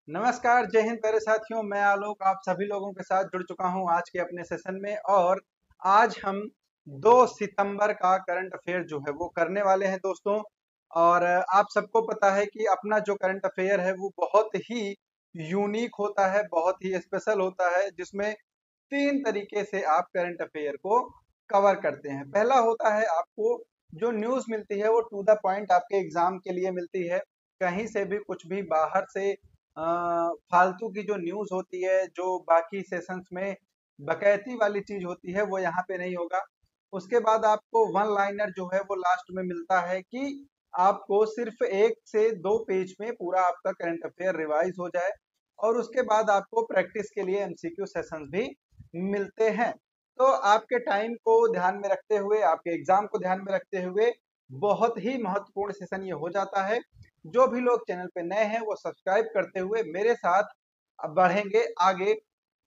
नमस्कार, जय हिंद प्यारे साथियों। मैं आलोक आप सभी लोगों के साथ जुड़ चुका हूं आज के अपने सेशन में। और आज हम 2 सितंबर का करंट अफेयर जो है वो करने वाले हैं दोस्तों। और आप सबको पता है कि अपना जो करंट अफेयर है वो बहुत ही यूनिक होता है, बहुत ही स्पेशल होता है, जिसमें 3 तरीके से आप करंट अफेयर को कवर करते हैं। पहला होता है, आपको जो न्यूज़ मिलती है वो टू द पॉइंट आपके एग्जाम के लिए मिलती है। कहीं से भी कुछ भी बाहर से फालतू की जो न्यूज़ होती है, जो बाकी सेशंस में बकैती वाली चीज होती है, वो यहाँ पे नहीं होगा। उसके बाद आपको वन लाइनर जो है वो लास्ट में मिलता है कि आपको सिर्फ 1 से 2 पेज में पूरा आपका करंट अफेयर रिवाइज हो जाए। और उसके बाद आपको प्रैक्टिस के लिए एमसीक्यू सेशंस भी मिलते हैं। तो आपके टाइम को ध्यान में रखते हुए, आपके एग्जाम को ध्यान में रखते हुए बहुत ही महत्वपूर्ण सेशन ये हो जाता है। जो भी लोग चैनल पे नए हैं वो सब्सक्राइब करते हुए मेरे साथ अब बढ़ेंगे आगे।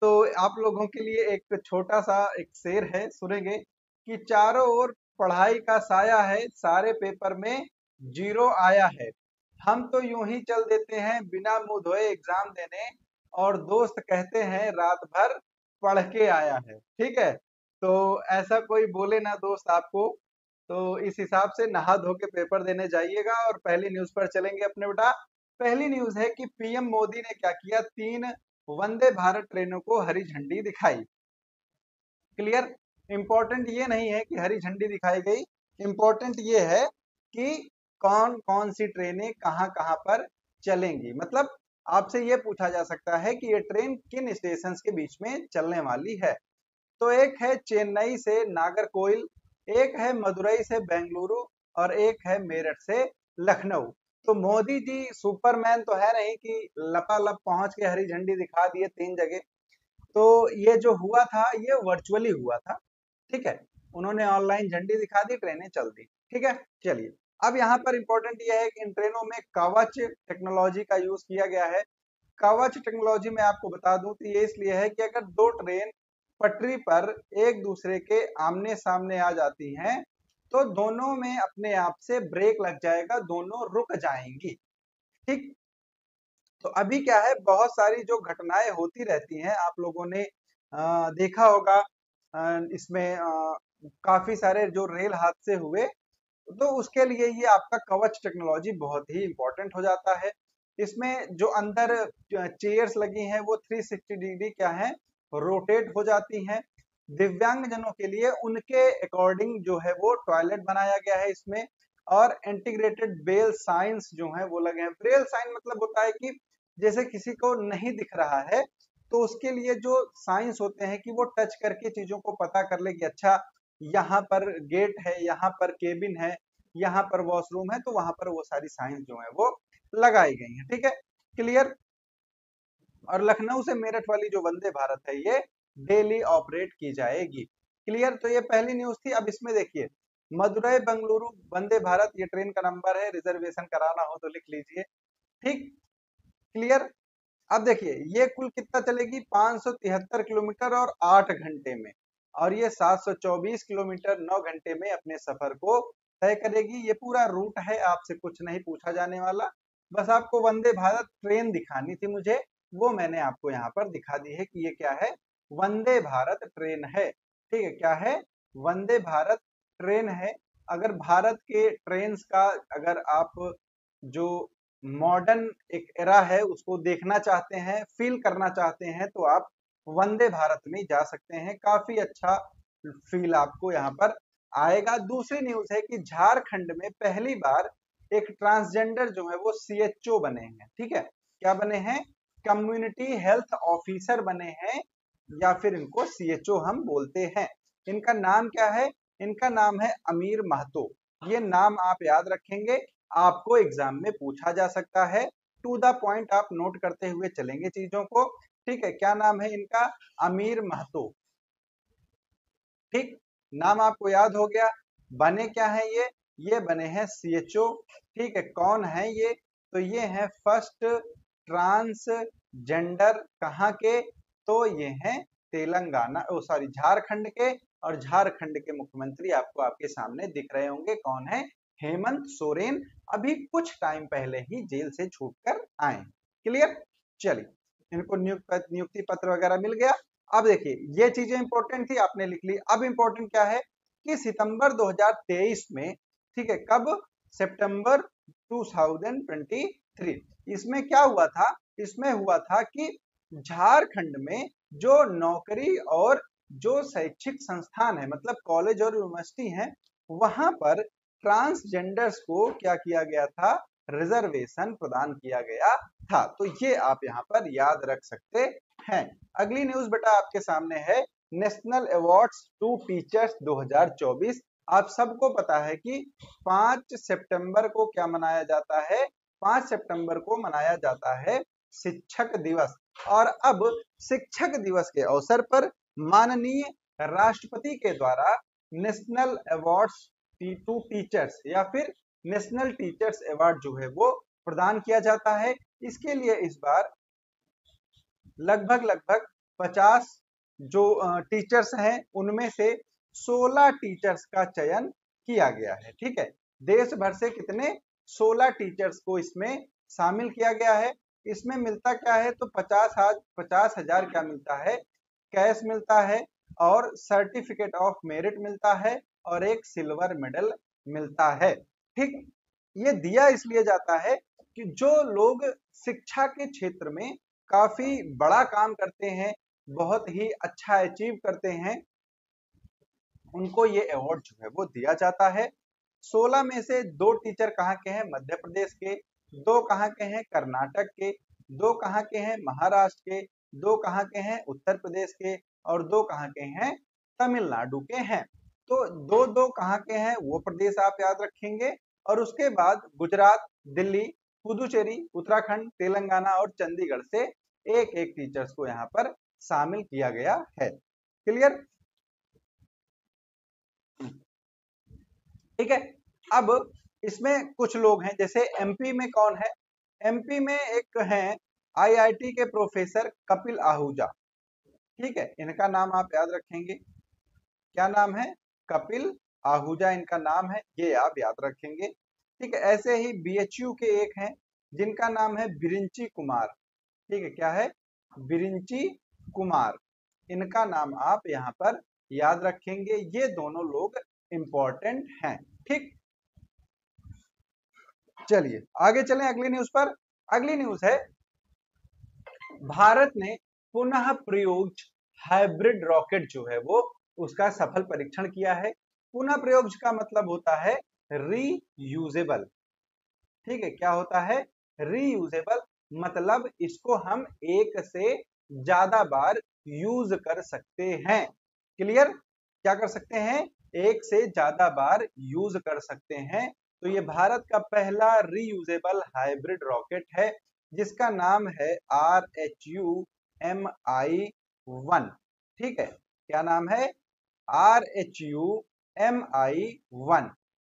तो आप लोगों के लिए एक छोटा सा एक शेर है, सुनेंगे कि चारों ओर पढ़ाई का साया है, सारे पेपर में जीरो आया है। हम तो यूं ही चल देते हैं बिना मुंह धोए एग्जाम देने, और दोस्त कहते हैं रात भर पढ़ के आया है। ठीक है, तो ऐसा कोई बोले ना दोस्त आपको, तो इस हिसाब से नहा धो के पेपर देने जाइएगा। और पहली न्यूज पर चलेंगे अपने बेटा। पहली न्यूज है कि पीएम मोदी ने क्या किया, 3 वंदे भारत ट्रेनों को हरी झंडी दिखाई। क्लियर। इंपॉर्टेंट ये नहीं है कि हरी झंडी दिखाई गई, इंपॉर्टेंट ये है कि कौन कौन सी ट्रेनें कहां कहां पर चलेंगी। मतलब आपसे ये पूछा जा सकता है कि ये ट्रेन किन स्टेशन के बीच में चलने वाली है। तो एक है चेन्नई से नागरकोइल, एक है मदुरई से बेंगलुरु, और एक है मेरठ से लखनऊ। तो मोदी जी सुपरमैन तो है नहीं कि लपालप पहुंच के हरी झंडी दिखा दिए 3 जगह। तो ये जो हुआ था ये वर्चुअली हुआ था। ठीक है, उन्होंने ऑनलाइन झंडी दिखा दी, ट्रेनें चल दी। ठीक है, चलिए। अब यहाँ पर इंपॉर्टेंट ये है कि इन ट्रेनों में कवच टेक्नोलॉजी का यूज किया गया है। कवच टेक्नोलॉजी में आपको बता दूं तो ये इसलिए है कि अगर 2 ट्रेन पटरी पर एक दूसरे के आमने सामने आ जाती हैं तो दोनों में अपने आप से ब्रेक लग जाएगा, दोनों रुक जाएंगी। ठीक। तो अभी क्या है, बहुत सारी जो घटनाएं होती रहती हैं, आप लोगों ने देखा होगा। इसमें काफी सारे जो रेल हादसे हुए, तो उसके लिए ये आपका कवच टेक्नोलॉजी बहुत ही इंपॉर्टेंट हो जाता है। इसमें जो अंदर चेयर्स लगी हैं वो 360 डिग्री क्या है, रोटेट हो जाती हैं। दिव्यांग जनों के लिए उनके अकॉर्डिंग जो है वो टॉयलेट बनाया गया है इसमें। और इंटीग्रेटेड ब्रेल साइंस जो है वो लगे हैं। ब्रेल साइन मतलब होता है कि जैसे किसी को नहीं दिख रहा है तो उसके लिए जो साइंस होते हैं कि वो टच करके चीजों को पता कर ले कि अच्छा यहाँ पर गेट है, यहाँ पर केबिन है, यहाँ पर वॉशरूम है, तो वहां पर वो सारी साइंस जो है वो लगाई गई है। ठीक है, क्लियर। और लखनऊ से मेरठ वाली जो वंदे भारत है ये डेली ऑपरेट की जाएगी। क्लियर। तो ये पहली न्यूज थी। अब इसमें देखिए, मदुरई बेंगलुरु वंदे भारत, ये ट्रेन का नंबर है, रिजर्वेशन कराना हो तो लिख लीजिए। ठीक। क्लियर। अब देखिए ये कुल कितना चलेगी, 573 किलोमीटर और 8 घंटे में। और ये 724 किलोमीटर 9 घंटे में अपने सफर को तय करेगी। ये पूरा रूट है, आपसे कुछ नहीं पूछा जाने वाला। बस आपको वंदे भारत ट्रेन दिखानी थी मुझे, वो मैंने आपको यहाँ पर दिखा दी है कि ये क्या है, वंदे भारत ट्रेन है। ठीक है, क्या है, वंदे भारत ट्रेन है। अगर भारत के ट्रेन का, अगर आप जो मॉडर्न एक एरा है उसको देखना चाहते हैं, फील करना चाहते हैं, तो आप वंदे भारत में जा सकते हैं। काफी अच्छा फील आपको यहाँ पर आएगा। दूसरी न्यूज है कि झारखंड में पहली बार एक ट्रांसजेंडर जो है वो सीएचओ बने हैं। ठीक है, क्या बने हैं, कम्युनिटी हेल्थ ऑफिसर बने हैं, या फिर इनको सीएचओ हम बोलते हैं। इनका नाम क्या है, इनका नाम है अमीर महतो। ये नाम आप याद रखेंगे, आपको एग्जाम में पूछा जा सकता है। टू द पॉइंट आप नोट करते हुए चलेंगे चीजों को। ठीक है, क्या नाम है इनका, अमीर महतो। ठीक, नाम आपको याद हो गया। बने क्या है ये बने हैं सीएचओ। ठीक है, कौन है ये, तो ये है फर्स्ट ट्रांसजेंडर। कहाँ के, तो ये हैं तेलंगाना, ओ सॉरी, झारखंड के। और झारखंड के मुख्यमंत्री आपको आपके सामने दिख रहे होंगे, कौन है, हेमंत सोरेन। अभी कुछ टाइम पहले ही जेल से छूटकर आए। क्लियर। चलिए इनको नियुक्ति पत्र वगैरह मिल गया। अब देखिए ये चीजें इंपॉर्टेंट थी, आपने लिख ली। अब इंपॉर्टेंट क्या है कि सितंबर 2023 में, ठीक है, कब, सितंबर 2023, इसमें क्या हुआ था, इसमें हुआ था कि झारखंड में जो नौकरी और जो शैक्षिक संस्थान है, मतलब कॉलेज और यूनिवर्सिटी हैं, वहां पर ट्रांसजेंडर्स को क्या किया गया था, रिजर्वेशन प्रदान किया गया था। तो ये आप यहाँ पर याद रख सकते हैं। अगली न्यूज बेटा आपके सामने है, नेशनल अवार्ड्स टू टीचर्स 2024। आप सबको पता है कि 5 सितंबर को क्या मनाया जाता है, 5 सितंबर को मनाया जाता है शिक्षक दिवस। और अब शिक्षक दिवस के अवसर पर माननीय राष्ट्रपति के द्वारा नेशनल अवार्ड्स टू टीचर्स या फिर नेशनल टीचर्स अवार्ड जो है वो प्रदान किया जाता है। इसके लिए इस बार लगभग 50 जो टीचर्स हैं उनमें से 16 टीचर्स का चयन किया गया है। ठीक है, देश भर से कितने, 16 टीचर्स को इसमें शामिल किया गया है। इसमें मिलता क्या है, तो 50,000 क्या मिलता है, कैश मिलता है, और सर्टिफिकेट ऑफ मेरिट मिलता है, और एक सिल्वर मेडल मिलता है। ठीक, ये दिया इसलिए जाता है कि जो लोग शिक्षा के क्षेत्र में काफी बड़ा काम करते हैं, बहुत ही अच्छा अचीव करते हैं, उनको ये अवार्ड जो है वो दिया जाता है। 16 में से 2 टीचर कहाँ के हैं, मध्य प्रदेश के, 2 कहाँ के हैं, कर्नाटक के, 2 कहाँ के हैं, महाराष्ट्र के, 2 कहाँ के हैं, उत्तर प्रदेश के, और 2 कहाँ के हैं, तमिलनाडु के हैं। तो 2-2 कहाँ के हैं वो प्रदेश आप याद रखेंगे। और उसके बाद गुजरात, दिल्ली, पुदुचेरी, उत्तराखंड, तेलंगाना और चंडीगढ़ से एक एक टीचर्स को यहाँ पर शामिल किया गया है। क्लियर, ठीक है। अब इसमें कुछ लोग हैं, जैसे एमपी में कौन है, एमपी में एक हैं आईआईटी के प्रोफेसर कपिल आहूजा। ठीक है, इनका नाम आप याद रखेंगे, क्या नाम है, कपिल आहूजा इनका नाम है, ये आप याद रखेंगे। ठीक है, ऐसे ही बीएचयू के एक हैं जिनका नाम है बिरिंची कुमार। ठीक है, क्या है, बिरिंची कुमार, इनका नाम आप यहाँ पर याद रखेंगे। ये दोनों लोग इंपॉर्टेंट हैं। ठीक, चलिए आगे चलें अगली न्यूज पर। अगली न्यूज है, भारत ने पुनः प्रयोग हाइब्रिड रॉकेट जो है वो उसका सफल परीक्षण किया है। पुनः प्रयोग का मतलब होता है रीयूजेबल। ठीक है, क्या होता है, रीयूजेबल, मतलब इसको हम एक से ज्यादा बार यूज कर सकते हैं। क्लियर, क्या कर सकते हैं, एक से ज्यादा बार यूज कर सकते हैं। तो ये भारत का पहला रीयूजेबल हाइब्रिड रॉकेट है जिसका नाम है RHU-MI-1। ठीक है, क्या नाम है, RHU-MI-1।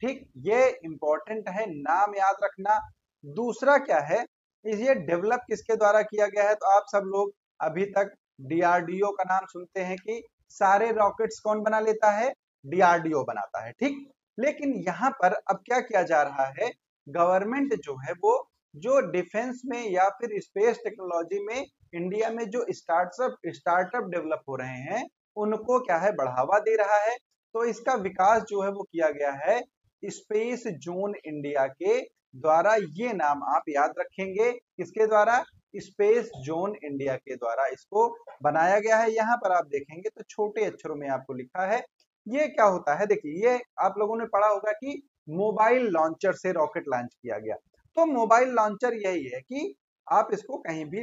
ठीक, ये इंपॉर्टेंट है, नाम याद रखना। दूसरा क्या है, ये डेवलप किसके द्वारा किया गया है, तो आप सब लोग अभी तक डीआरडीओ का नाम सुनते हैं कि सारे रॉकेट्स कौन बना लेता है, डीआरडीओ बनाता है। ठीक, लेकिन यहाँ पर अब क्या किया जा रहा है, गवर्नमेंट जो है वो जो डिफेंस में या फिर स्पेस टेक्नोलॉजी में इंडिया में जो स्टार्टअप डेवलप हो रहे हैं उनको क्या है, बढ़ावा दे रहा है। तो इसका विकास जो है वो किया गया है स्पेस जोन इंडिया के द्वारा। ये नाम आप याद रखेंगे, किसके द्वारा, स्पेस जोन इंडिया के द्वारा इसको बनाया गया है। यहाँ पर आप देखेंगे तो छोटे अक्षरों में आपको लिखा है। ये क्या होता है, देखिए ये आप लोगों ने पढ़ा होगा कि मोबाइल लॉन्चर से रॉकेट लॉन्च किया गया। तो मोबाइल लॉन्चर यही है कि आप इसको कहीं भी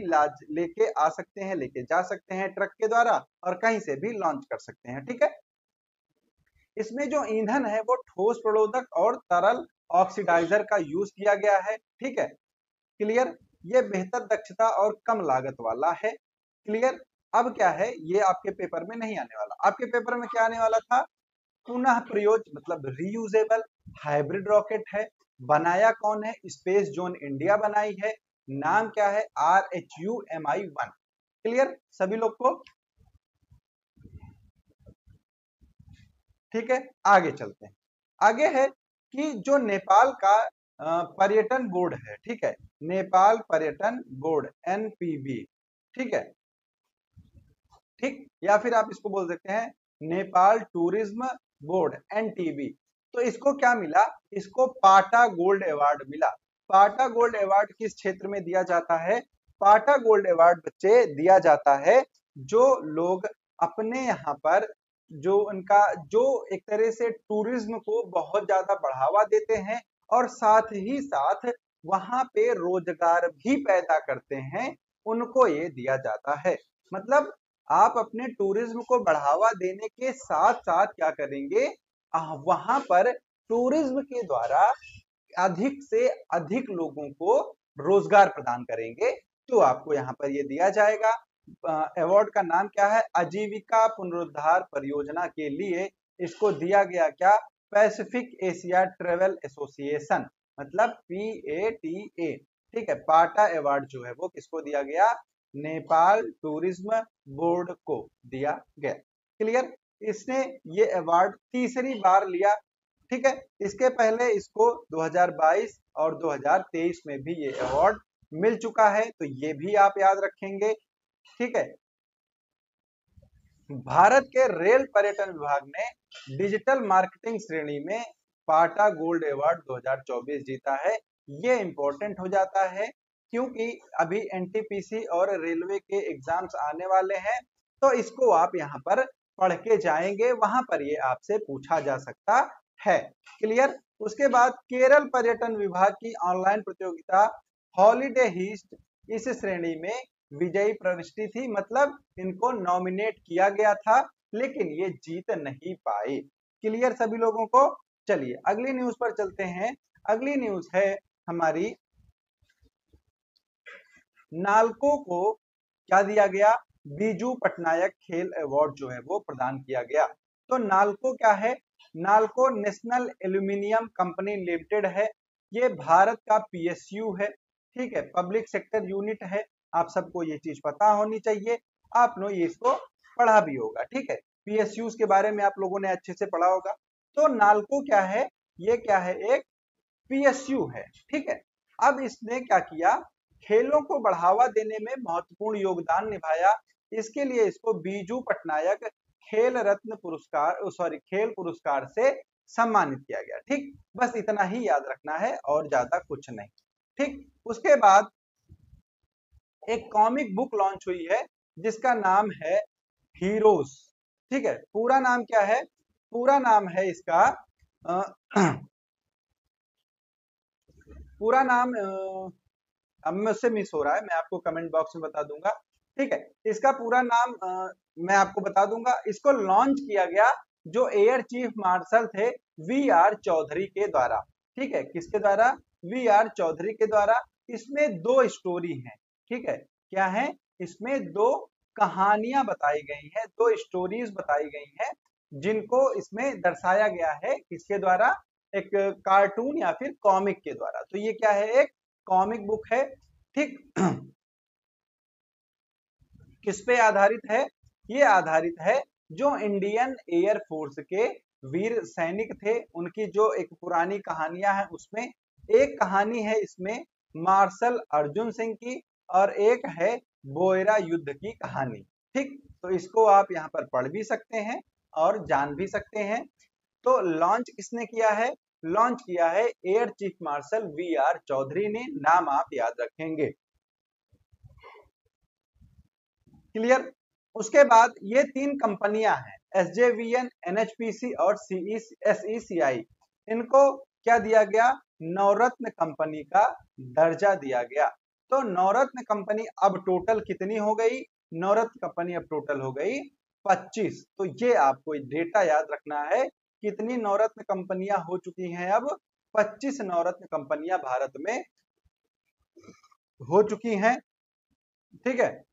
लेके आ सकते हैं, लेके जा सकते हैं ट्रक के द्वारा, और कहीं से भी लॉन्च कर सकते हैं। ठीक है, इसमें जो ईंधन है वो ठोस प्ररोधक और तरल ऑक्सीडाइजर का यूज किया गया है। ठीक है, क्लियर, ये बेहतर दक्षता और कम लागत वाला है। क्लियर, अब क्या है, ये आपके पेपर में नहीं आने वाला, आपके पेपर में क्या आने वाला था, पुनः प्रयोग मतलब रीयूजेबल हाइब्रिड रॉकेट है, बनाया कौन है, स्पेस जोन इंडिया बनाई है, नाम क्या है, RHU-MI-1। क्लियर सभी लोग को, ठीक है। आगे चलते हैं, आगे है कि जो नेपाल का पर्यटन बोर्ड है, ठीक है, नेपाल पर्यटन बोर्ड, NPB, ठीक है, ठीक, या फिर आप इसको बोल सकते हैं नेपाल टूरिज्म बोर्ड, NTB। तो इसको क्या मिला, इसको पाटा गोल्ड अवार्ड मिला। पाटा गोल्ड अवार्ड किस क्षेत्र में दिया जाता है? पाटा गोल्ड अवार्ड बच्चे दिया जाता है जो लोग अपने यहाँ पर जो उनका जो एक तरह से टूरिज्म को बहुत ज्यादा बढ़ावा देते हैं और साथ ही साथ वहां पे रोजगार भी पैदा करते हैं, उनको ये दिया जाता है। मतलब आप अपने टूरिज्म को बढ़ावा देने के साथ साथ क्या करेंगे, वहां पर टूरिज्म के द्वारा अधिक से अधिक लोगों को रोजगार प्रदान करेंगे, तो आपको यहाँ पर ये दिया जाएगा। अवार्ड का नाम क्या है? आजीविका पुनरुद्धार परियोजना के लिए इसको दिया गया क्या? पैसिफिक एशिया ट्रेवल एसोसिएशन, मतलब PATA, ठीक है। पाटा अवार्ड जो है वो किसको दिया गया? नेपाल टूरिज्म बोर्ड को दिया गया। क्लियर? इसने ये अवार्ड तीसरी बार लिया, ठीक है। इसके पहले इसको 2022 और 2023 में भी ये अवार्ड मिल चुका है, तो ये भी आप याद रखेंगे, ठीक है। भारत के रेल पर्यटन विभाग ने डिजिटल मार्केटिंग श्रेणी में पाटा गोल्ड अवार्ड 2024 जीता है। ये इंपॉर्टेंट हो जाता है क्योंकि अभी NTPC और रेलवे के एग्जाम्स आने वाले हैं, तो इसको आप यहाँ पर पढ़ के जाएंगे, वहां पर ये आपसे पूछा जा सकता है। क्लियर? उसके बाद केरल पर्यटन विभाग की ऑनलाइन प्रतियोगिता हॉलीडे हीस्ट इस श्रेणी में विजयी प्रविष्टि थी, मतलब इनको नॉमिनेट किया गया था लेकिन ये जीत नहीं पाए। क्लियर सभी लोगों को? चलिए अगली न्यूज पर चलते हैं। अगली न्यूज है हमारी, नालको को क्या दिया गया? बीजू पटनायक खेल अवार्ड जो है वो प्रदान किया गया। तो नालको क्या है? NALCO national aluminium company limited है। ये भारत का PSU है, ठीक है, पब्लिक सेक्टर यूनिट है। आप सबको ये चीज पता होनी चाहिए, आपने ये इसको पढ़ा भी होगा, ठीक है। PSU के बारे में आप लोगों ने अच्छे से पढ़ा होगा। तो नालको क्या है? ये क्या है? एक PSU है, ठीक है। अब इसने क्या किया? खेलों को बढ़ावा देने में महत्वपूर्ण योगदान निभाया, इसके लिए इसको बीजू पटनायक खेल रत्न पुरस्कार खेल पुरस्कार से सम्मानित किया गया, ठीक। बस इतना ही याद रखना है और ज्यादा कुछ नहीं, ठीक। उसके बाद एक कॉमिक बुक लॉन्च हुई है जिसका नाम है हीरोज, ठीक है। पूरा नाम क्या है? पूरा नाम है इसका पूरा नाम अब मुझसे मिस हो रहा है, मैं आपको कमेंट बॉक्स में बता दूंगा, ठीक है। इसका पूरा नाम मैं आपको बता दूंगा। इसको लॉन्च किया गया जो एयर चीफ मार्शल थे VR चौधरी के द्वारा, ठीक है। किसके द्वारा? VR चौधरी के द्वारा। इसमें दो स्टोरी हैं, ठीक है। क्या है? इसमें दो कहानियां बताई गई हैं, दो स्टोरीज बताई गई हैं जिनको इसमें दर्शाया गया है। किसके द्वारा? एक कार्टून या फिर कॉमिक के द्वारा। तो ये क्या है? एक कॉमिक बुक है, ठीक। किस पे आधारित है? ये आधारित है जो इंडियन एयर फोर्स के वीर सैनिक थे उनकी जो एक पुरानी कहानियां हैं, उसमें एक कहानी है इसमें मार्शल अर्जुन सिंह की और एक है बोयरा युद्ध की कहानी, ठीक। तो इसको आप यहाँ पर पढ़ भी सकते हैं और जान भी सकते हैं। तो लॉन्च किसने किया है? लॉन्च किया है air chief marshal VR Chaudhary ने, नाम आप याद रखेंगे। क्लियर? उसके बाद ये तीन कंपनियां हैं SJVN, NHPC और SECI, इनको क्या दिया गया? नवरत्न कंपनी का दर्जा दिया गया। तो नवरत्न कंपनी अब टोटल कितनी हो गई? नवरत्न कंपनी अब टोटल हो गई 25। तो ये आपको डेटा याद रखना है, कितनी नवरत्न कंपनियां हो चुकी हैं अब? 25 नवरत्न कंपनियां भारत में हो चुकी हैं, ठीक है।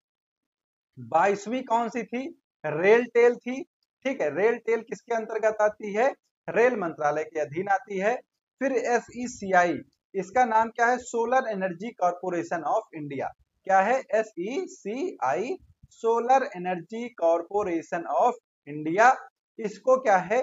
22वीं कौन सी थी? रेल टेल थी, ठीक है। रेल टेल किसके अंतर्गत आती है? रेल मंत्रालय के अधीन आती है। फिर SECI, इसका नाम क्या है? Solar energy corporation of India. क्या है? SECI, solar energy corporation of India. इसको क्या है?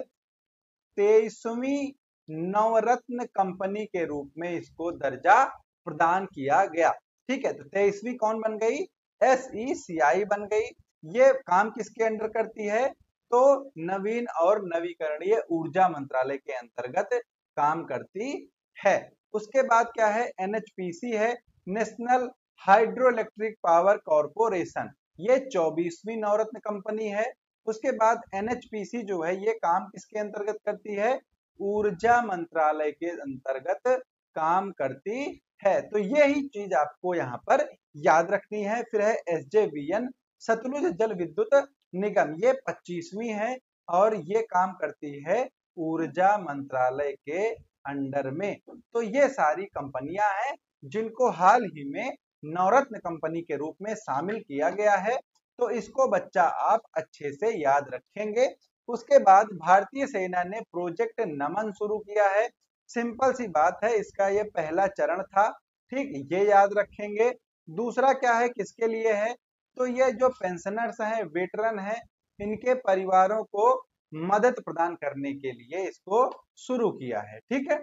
23वीं नवरत्न कंपनी के रूप में इसको दर्जा प्रदान किया गया। ठीक है, तो 23वीं कौन बन गई? SECI बन गई। ये काम किसके अंडर करती है? तो नवीन और नवीकरणीय ऊर्जा मंत्रालय के अंतर्गत काम करती है। उसके बाद क्या है? NHPC है, national hydro electric power corporation. ये 24वीं नवरत्न कंपनी है। उसके बाद NHPC जो है ये काम किसके अंतर्गत करती है? ऊर्जा मंत्रालय के अंतर्गत काम करती है। तो यही चीज आपको यहाँ पर याद रखनी है। फिर है SJVN, सतलुज जल विद्युत निगम, ये 25वीं है और ये काम करती है ऊर्जा मंत्रालय के अंडर में। तो ये सारी कंपनियां हैं जिनको हाल ही में नवरत्न कंपनी के रूप में शामिल किया गया है। तो इसको बच्चा आप अच्छे से याद रखेंगे। उसके बाद भारतीय सेना ने प्रोजेक्ट नमन शुरू किया है। सिंपल सी बात है, इसका ये पहला चरण था। ठीक, ये याद रखेंगे। दूसरा क्या है, किसके लिए है? तो ये जो पेंशनर्स हैं, वेटरन हैं, इनके परिवारों को मदद प्रदान करने के लिए इसको शुरू किया है। ठीक है,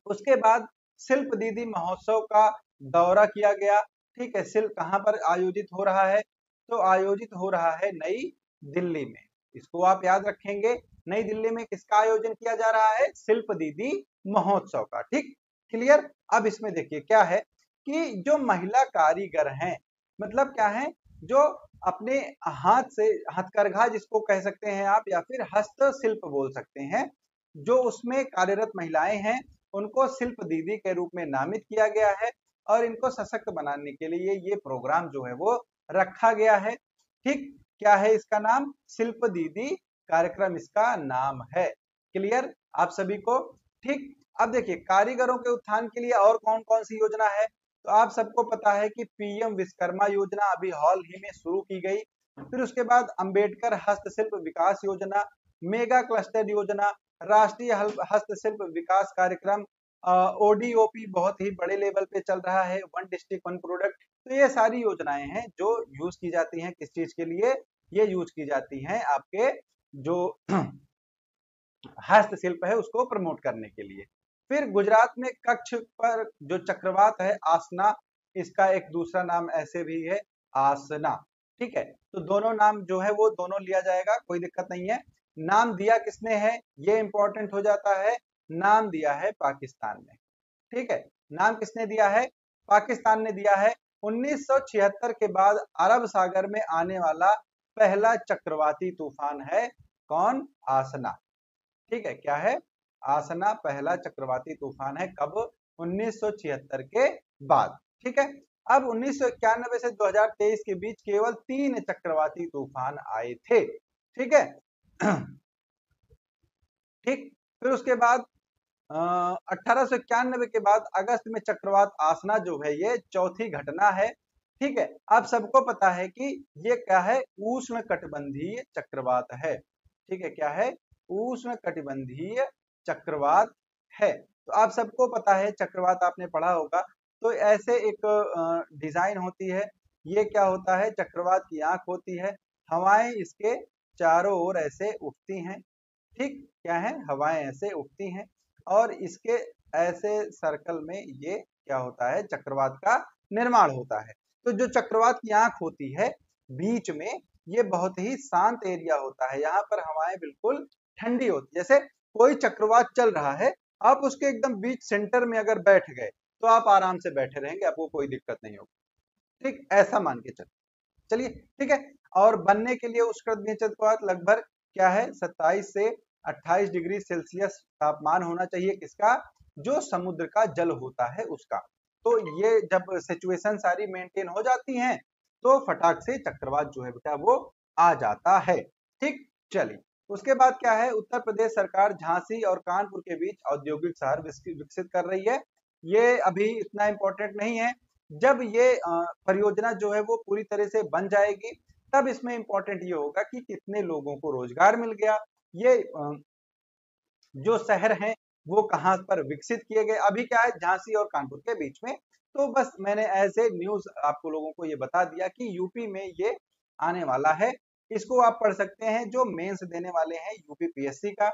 उसके बाद शिल्प दीदी महोत्सव का दौरा किया गया। ठीक है, शिल्प कहाँ पर आयोजित हो रहा है? तो आयोजित हो रहा है नई दिल्ली में। इसको आप याद रखेंगे। नई दिल्ली में किसका आयोजन किया जा रहा है? शिल्प दीदी महोत्सव का। ठीक, क्लियर। अब इसमें देखिए क्या है कि जो महिला कारीगर हैं, मतलब क्या है, जो अपने हाथ से, हथकरघा जिसको कह सकते हैं आप, या फिर हस्तशिल्प बोल सकते हैं, जो उसमें कार्यरत महिलाएं हैं, उनको शिल्प दीदी के रूप में नामित किया गया है और इनको सशक्त बनाने के लिए ये प्रोग्राम जो है वो रखा गया है। ठीक, क्या है इसका नाम? शिल्प दीदी कार्यक्रम इसका नाम है। क्लियर आप सभी को? ठीक, अब देखिए कारीगरों के उत्थान के लिए और कौन कौन सी योजना है? तो आप सबको पता है कि PM विश्वकर्मा योजना अभी हाल ही में शुरू की गई। फिर उसके बाद अंबेडकर हस्तशिल्प विकास योजना, मेगा क्लस्टर योजना, राष्ट्रीय हस्तशिल्प विकास कार्यक्रम, ODOP बहुत ही बड़े लेवल पे चल रहा है, वन डिस्ट्रिक्ट वन प्रोडक्ट। तो ये सारी योजनाएं हैं जो यूज की जाती हैं। किस चीज के लिए? ये यूज की जाती हैं आपके जो हस्तशिल्प है उसको प्रमोट करने के लिए। फिर गुजरात में कच्छ पर जो चक्रवात है आसना, इसका एक दूसरा नाम ऐसे भी है आसना। ठीक है, तो दोनों नाम जो है वो दोनों लिया जाएगा, कोई दिक्कत नहीं है। नाम दिया किसने है? ये इंपॉर्टेंट हो जाता है। नाम दिया है पाकिस्तान ने। ठीक है, नाम किसने दिया है? पाकिस्तान ने दिया है। 1976 के बाद अरब सागर में आने वाला पहला चक्रवाती तूफान है कौन? आसना। ठीक है, क्या है? आसना पहला चक्रवाती तूफान है। कब? 1976 के बाद। ठीक है, अब 1991 से 2023 के बीच केवल 3 चक्रवाती तूफान आए थे। ठीक है ठीक, फिर उसके बाद 1891 के बाद अगस्त में चक्रवात आसना जो है ये चौथी घटना है। ठीक है, आप सबको पता है कि ये क्या है? उष्ण कटिबंधीय चक्रवात है। ठीक है, क्या है? उष्ण कटिबंधीय चक्रवात है। तो आप सबको पता है, चक्रवात आपने पढ़ा होगा। तो ऐसे एक डिजाइन होती है। ये क्या होता है? चक्रवात की आंख होती है, हवाएं इसके चारों ओर ऐसे उठती हैं। ठीक, क्या है? हवाएं ऐसे उठती हैं और इसके ऐसे सर्कल में ये क्या होता है? चक्रवात का निर्माण होता है। तो जो चक्रवात की आंख होती है बीच में, ये बहुत ही शांत एरिया होता है। यहाँ पर हवाएं बिल्कुल ठंडी होती है। जैसे कोई चक्रवात चल रहा है, आप उसके एकदम बीच सेंटर में अगर बैठ गए तो आप आराम से बैठे रहेंगे, आपको कोई दिक्कत नहीं होगी। ठीक, ऐसा मान के चलिए। ठीक है, और बनने के लिए उष्ण चक्रवात लगभग क्या है? 27 से 28 डिग्री सेल्सियस तापमान होना चाहिए। किसका? जो समुद्र का जल होता है उसका। तो ये जब सिचुएशन सारी मेंटेन हो जाती हैं तो फटाक से चक्रवात जो है बेटा वो आ जाता है। ठीक, चलिए। उसके बाद क्या है? उत्तर प्रदेश सरकार झांसी और कानपुर के बीच औद्योगिक शहर विकसित कर रही है। ये अभी इतना इंपॉर्टेंट नहीं है। जब ये परियोजना जो है वो पूरी तरह से बन जाएगी तब इसमें इंपॉर्टेंट ये होगा कि कितने लोगों को रोजगार मिल गया। ये जो शहर हैं वो कहां पर विकसित किए गए। अभी क्या है? झांसी और कानपुर के बीच में। तो बस मैंने एज ए न्यूज आपको लोगों को ये बता दिया कि यूपी में ये आने वाला है। इसको आप पढ़ सकते हैं जो मेंस देने वाले हैं यूपी PSC का।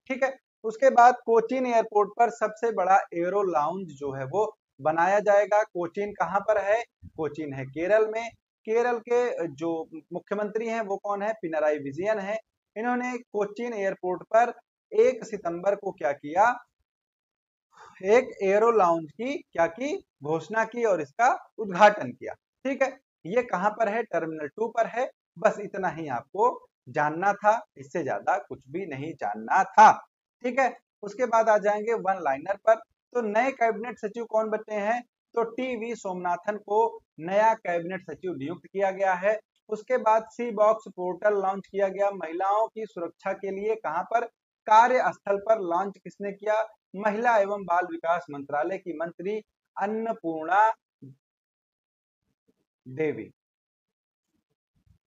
ठीक है, उसके बाद कोचीन एयरपोर्ट पर सबसे बड़ा एरो लाउंज जो है वो बनाया जाएगा। कोचीन कहाँ पर है? कोचीन है केरल में। केरल के जो मुख्यमंत्री हैं वो कौन है? पिनराई विजयन है। इन्होंने कोचीन एयरपोर्ट पर 1 सितंबर को क्या किया? एक एयरो लाउंज की क्या की? घोषणा की और इसका उद्घाटन किया। ठीक है, ये कहां पर है? टर्मिनल 2 पर है। बस इतना ही आपको जानना था, इससे ज्यादा कुछ भी नहीं जानना था। ठीक है, उसके बाद आ जाएंगे वन लाइनर पर। तो नए कैबिनेट सचिव कौन बने हैं? तो टीवी सोमनाथन को नया कैबिनेट सचिव नियुक्त किया गया है। उसके बाद सी बॉक्स पोर्टल लॉन्च किया गया महिलाओं की सुरक्षा के लिए। कहां पर? कार्यस्थल पर लॉन्च किसने किया? महिला एवं बाल विकास मंत्रालय की मंत्री अन्नपूर्णा देवी।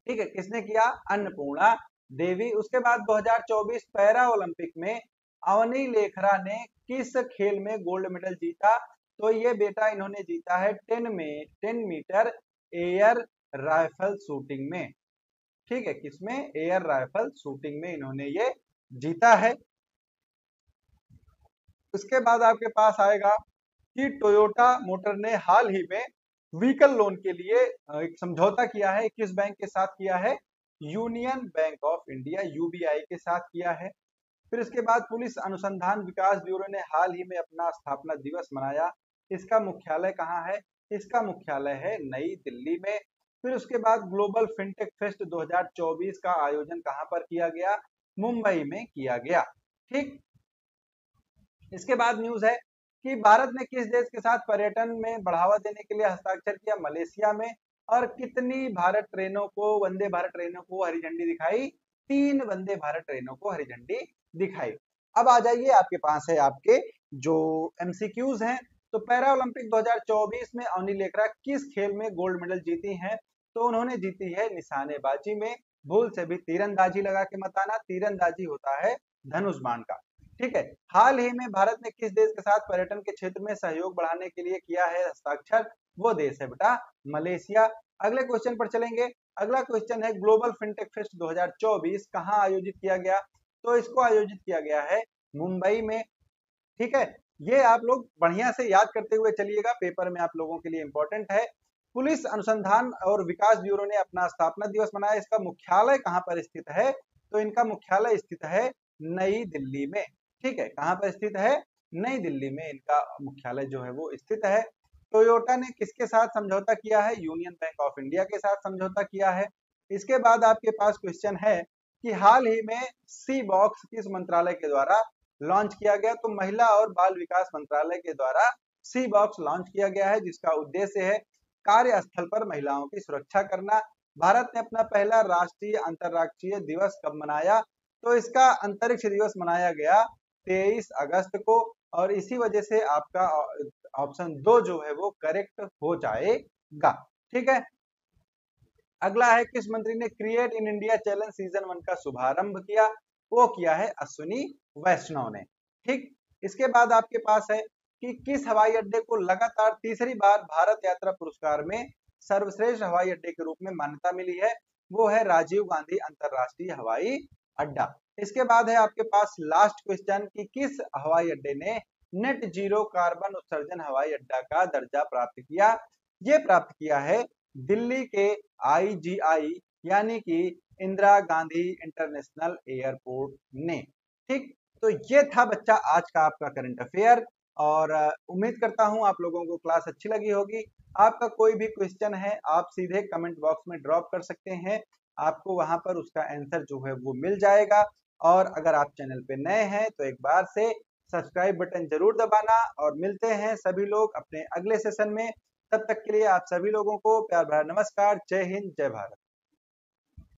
ठीक है, किसने किया? अन्नपूर्णा देवी। उसके बाद 2024 पैरा ओलंपिक में अवनी लेखरा ने किस खेल में गोल्ड मेडल जीता? तो ये बेटा इन्होंने जीता है 10 मीटर एयर राइफल शूटिंग में। ठीक है, किसमें? एयर राइफल शूटिंग में इन्होंने ये जीता है। उसके बाद आपके पास आएगा कि टोयोटा मोटर ने हाल ही में व्हीकल लोन के लिए एक समझौता किया है। किस बैंक के साथ किया है? Union bank of India UBI के साथ किया है। फिर इसके बाद पुलिस अनुसंधान विकास ब्यूरो ने हाल ही में अपना स्थापना दिवस मनाया। इसका मुख्यालय कहाँ है? इसका मुख्यालय है नई दिल्ली में। फिर उसके बाद ग्लोबल फिनटेक फेस्ट 2024 का आयोजन कहाँ पर किया गया? मुंबई में किया गया। ठीक, इसके बाद न्यूज है कि भारत ने किस देश के साथ पर्यटन में बढ़ावा देने के लिए हस्ताक्षर किया? मलेशिया में। और कितनी भारत ट्रेनों को, वंदे भारत ट्रेनों को हरी झंडी दिखाई? 3 वंदे भारत ट्रेनों को हरी झंडी दिखाई। अब आ जाइए, आपके पास है आपके जो एमसीक्यूज हैं। तो पैरा ओलंपिक 2024 में अवनी लेखरा किस खेल में गोल्ड मेडल जीती हैं? तो उन्होंने जीती है निशानेबाजी में। भूल से भी तीरंदाजी लगा के मत आना, तीरंदाजी होता है धनुष बाण का। ठीक है, हाल ही में भारत ने किस देश के साथ पर्यटन के क्षेत्र में सहयोग बढ़ाने के लिए किया है हस्ताक्षर? वो देश है बेटा मलेशिया। अगले क्वेश्चन पर चलेंगे। अगला क्वेश्चन है ग्लोबल फिनटेक फेस्ट 2024 कहां आयोजित किया गया? तो इसको आयोजित किया गया है मुंबई में। ठीक है, ये आप लोग बढ़िया से याद करते हुए चलिएगा, पेपर में आप लोगों के लिए इंपॉर्टेंट है। पुलिस अनुसंधान और विकास ब्यूरो ने अपना स्थापना दिवस मनाया। इसका मुख्यालय कहां पर स्थित है? तो इनका मुख्यालय स्थित है नई दिल्ली में। ठीक है, कहां पर स्थित है? नई दिल्ली में इनका मुख्यालय जो है वो स्थित है। टोयोटा ने किसके साथ समझौता किया है? यूनियन बैंक ऑफ इंडिया के साथ समझौता किया है। इसके बाद आपके पास क्वेश्चन है कि हाल ही में सी बॉक्स किस मंत्रालय के द्वारा लॉन्च किया गया? तो महिला और बाल विकास मंत्रालय के द्वारा सी बॉक्स लॉन्च किया गया है, जिसका उद्देश्य है कार्यस्थल पर महिलाओं की सुरक्षा करना। भारत ने अपना पहला राष्ट्रीय अंतरराष्ट्रीय दिवस कब मनाया? तो इसका अंतरिक्ष दिवस मनाया गया 23 अगस्त को। और इसी वजह से आपका ऑप्शन 2 जो है वो करेक्ट हो जाएगा। ठीक है, अगला है किस मंत्री ने create in India challenge season 1 का शुभारंभ किया? वो किया है अश्विनी वैष्णव ने। ठीक, इसके बाद आपके पास है कि किस हवाई अड्डे को लगातार तीसरी बार भारत यात्रा पुरस्कार में सर्वश्रेष्ठ हवाई अड्डे के रूप में मान्यता मिली है? वो है राजीव गांधी अंतरराष्ट्रीय हवाई अड्डा। इसके बाद है आपके पास लास्ट क्वेश्चन कि किस हवाई अड्डे ने नेट जीरो कार्बन उत्सर्जन हवाई अड्डा का दर्जा प्राप्त किया? ये प्राप्त किया है दिल्ली के आईजीआई यानी कि इंदिरा गांधी इंटरनेशनल एयरपोर्ट ने। ठीक, तो ये था बच्चा आज का आपका करंट अफेयर। और उम्मीद करता हूं आप लोगों को क्लास अच्छी लगी होगी। आपका कोई भी क्वेश्चन है आप सीधे कमेंट बॉक्स में ड्रॉप कर सकते हैं, आपको वहां पर उसका आंसर जो है वो मिल जाएगा। और अगर आप चैनल पे नए हैं तो एक बार से सब्सक्राइब बटन जरूर दबाना। और मिलते हैं सभी लोग अपने अगले सेशन में। तब तक के लिए आप सभी लोगों को प्यार भरा नमस्कार। जय हिंद, जय भारत।